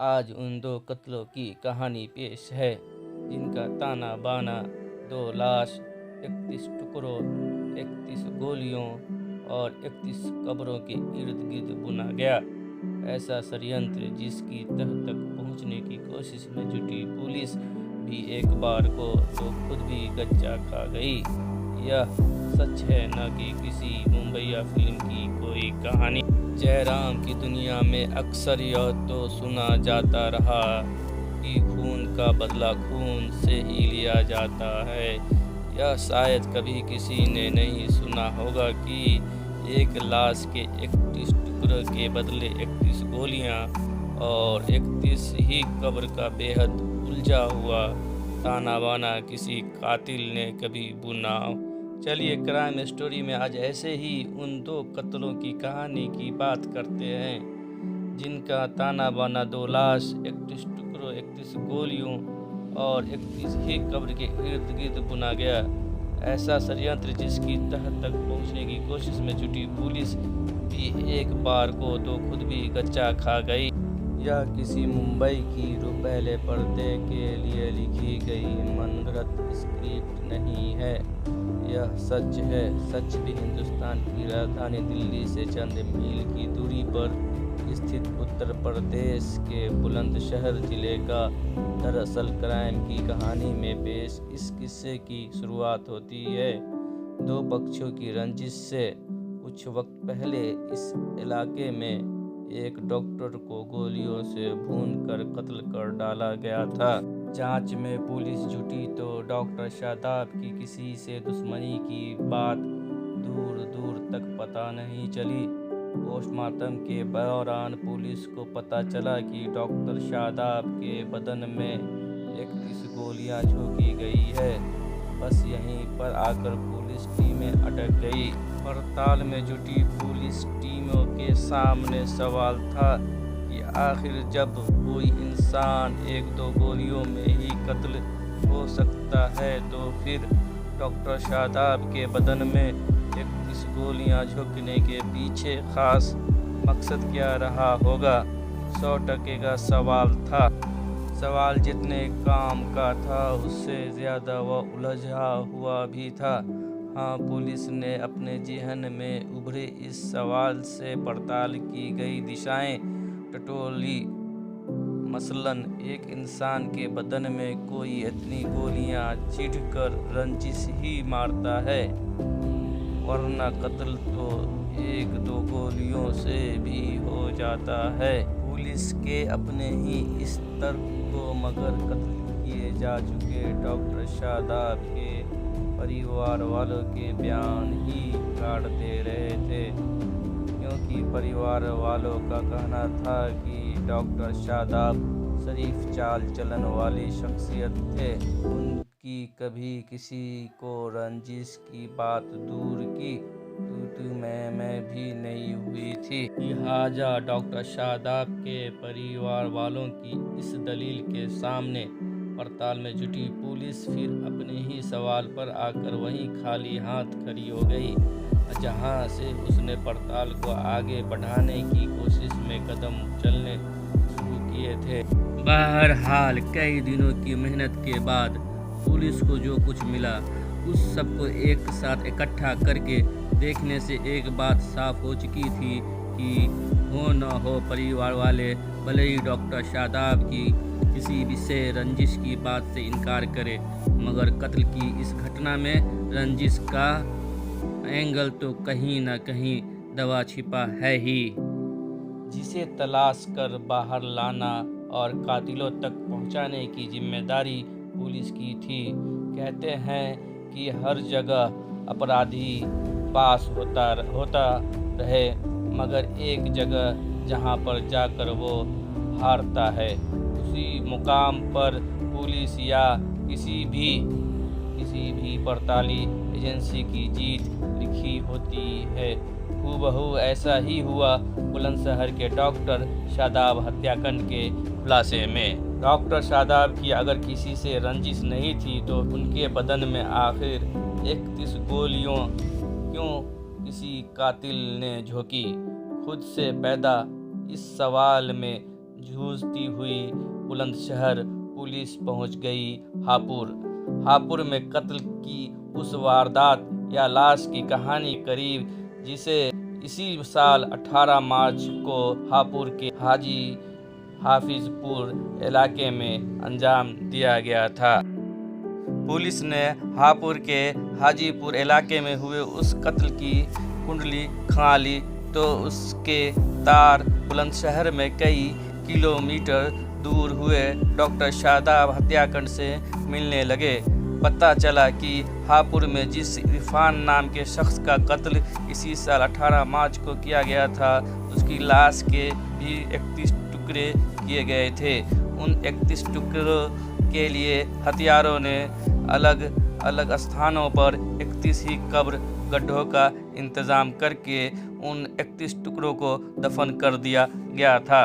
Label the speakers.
Speaker 1: आज उन दो कत्लों की कहानी पेश है जिनका ताना बाना 2 लाश, 31 टुकड़ों, 31 गोलियों और 31 कब्रों के इर्द गिर्द बुना गया। ऐसा षड्यंत्र जिसकी तह तक पहुंचने की कोशिश में जुटी पुलिस भी एक बार को तो खुद भी गच्चा खा गई। यह सच है, न कि किसी मुंबईया फिल्म की कोई कहानी। जयराम की दुनिया में अक्सर यह तो सुना जाता रहा कि खून का बदला खून से ही लिया जाता है। यह शायद कभी किसी ने नहीं सुना होगा कि एक लाश के 31 टुकड़ों के बदले 31 गोलियां और 31 ही कब्र का बेहद उलझा हुआ ताना बाना किसी कातिल ने कभी बुना। चलिए क्राइम स्टोरी में आज ऐसे ही उन 2 कत्लों की कहानी की बात करते हैं जिनका ताना बाना 2 लाश, 31 टुकड़ों, 31 गोलियों और 31 ही कब्र के इर्द गिर्द बुना गया। ऐसा षड्यंत्र जिसकी तह तक पहुंचने की कोशिश में जुटी पुलिस भी एक बार को तो खुद भी गच्चा खा गई। यह किसी मुंबई की रुपहले पर्दे के लिए लिखी गई मनगढ़ंत स्क्रिप्ट नहीं है। यह सच है। सच भी हिंदुस्तान की राजधानी दिल्ली से चंद मील की दूरी पर स्थित उत्तर प्रदेश के बुलंदशहर जिले का। दरअसल क्राइम की कहानी में पेश इस किस्से की शुरुआत होती है 2 पक्षों की रंजिश से। कुछ वक्त पहले इस इलाके में एक डॉक्टर को गोलियों से भूनकर कत्ल कर डाला गया था। जांच में पुलिस जुटी तो डॉक्टर शादाब की किसी से दुश्मनी की बात दूर दूर तक पता नहीं चली। पोस्टमार्टम के दौरान पुलिस को पता चला कि डॉक्टर शादाब के बदन में 31 गोलियां झोंकी गई है। बस यहीं पर आकर पुलिस टीमें अटक गई। पड़ताल में जुटी पुलिस टीमों के सामने सवाल था कि आखिर जब कोई इंसान 1-2 गोलियों में ही कत्ल हो सकता है तो फिर डॉक्टर शादाब के बदन में 31 गोलियां झोंकने के पीछे खास मकसद क्या रहा होगा? 100% का सवाल था। सवाल जितने काम का था उससे ज़्यादा वह उलझा हुआ भी था। हाँ, पुलिस ने अपने जेहन में उभरे इस सवाल से पड़ताल की गई दिशाएं टटोली। मसलन एक इंसान के बदन में कोई इतनी गोलियां चीढ़कर रंजिश ही मारता है, वरना कत्ल तो 1-2 गोलियों से भी हो जाता है। पुलिस के अपने ही इस तर्क को मगर कत्ल किए जा चुके डॉक्टर शादाब के परिवार वालों के बयान ही काट दे रहे थे, क्योंकि परिवार वालों का कहना था कि डॉक्टर शादाब शरीफ चाल चलन वाली शख्सियत थे। उनकी कभी किसी को रंजिश की बात दूर की तू मैं भी नहीं हुई थी। लिहाजा डॉक्टर शादाब के परिवार वालों की इस दलील के सामने पड़ताल में जुटी पुलिस फिर अपने ही सवाल पर आकर वहीं खाली हाथ खड़ी हो गई, जहां से उसने पड़ताल को आगे बढ़ाने की कोशिश में कदम चलने शुरू किए थे। बहरहाल कई दिनों की मेहनत के बाद पुलिस को जो कुछ मिला उस सबको एक साथ इकट्ठा करके देखने से एक बात साफ हो चुकी थी कि हो न हो परिवार वाले भले ही डॉक्टर शादाब की किसी भी से रंजिश की बात से इनकार करे, मगर कत्ल की इस घटना में रंजिश का एंगल तो कहीं न कहीं दबा छिपा है ही, जिसे तलाश कर बाहर लाना और कातिलों तक पहुंचाने की जिम्मेदारी पुलिस की थी। कहते हैं कि हर जगह अपराधी पास होता रहे, मगर एक जगह जहां पर जाकर वो हारता है उसी मुकाम पर पुलिस या किसी भी पड़ताली एजेंसी की जीत लिखी होती है। हूबहू ऐसा ही हुआ बुलंदशहर के डॉक्टर शादाब हत्याकांड के खुलासे में। डॉक्टर शादाब की अगर किसी से रंजिश नहीं थी तो उनके बदन में आखिर 31 गोलियों क्यों किसी कातिल ने झोंकी? खुद से पैदा इस सवाल में जूझती हुई बुलंदशहर पुलिस पहुंच गई हापुड़ में कत्ल की उस वारदात या लाश की कहानी करीब जिसे इसी साल 18 मार्च को हापुड़ के हाजी हाफिजपुर इलाके में अंजाम दिया गया था। पुलिस ने हापुड़ के हाजीपुर इलाके में हुए उस कत्ल की कुंडली खंगा ली तो उसके तार बुलंदशहर में कई किलोमीटर दूर हुए डॉक्टर शादाब हत्याकांड से मिलने लगे। पता चला कि हापुड़ में जिस इरफान नाम के शख्स का कत्ल इसी साल 18 मार्च को किया गया था, उसकी लाश के भी 31 टुकड़े किए गए थे। उन 31 टुकड़ों के लिए हत्यारों ने अलग अलग स्थानों पर 31 ही कब्र गड्ढों का इंतजाम करके उन 31 टुकड़ों को दफन कर दिया गया था।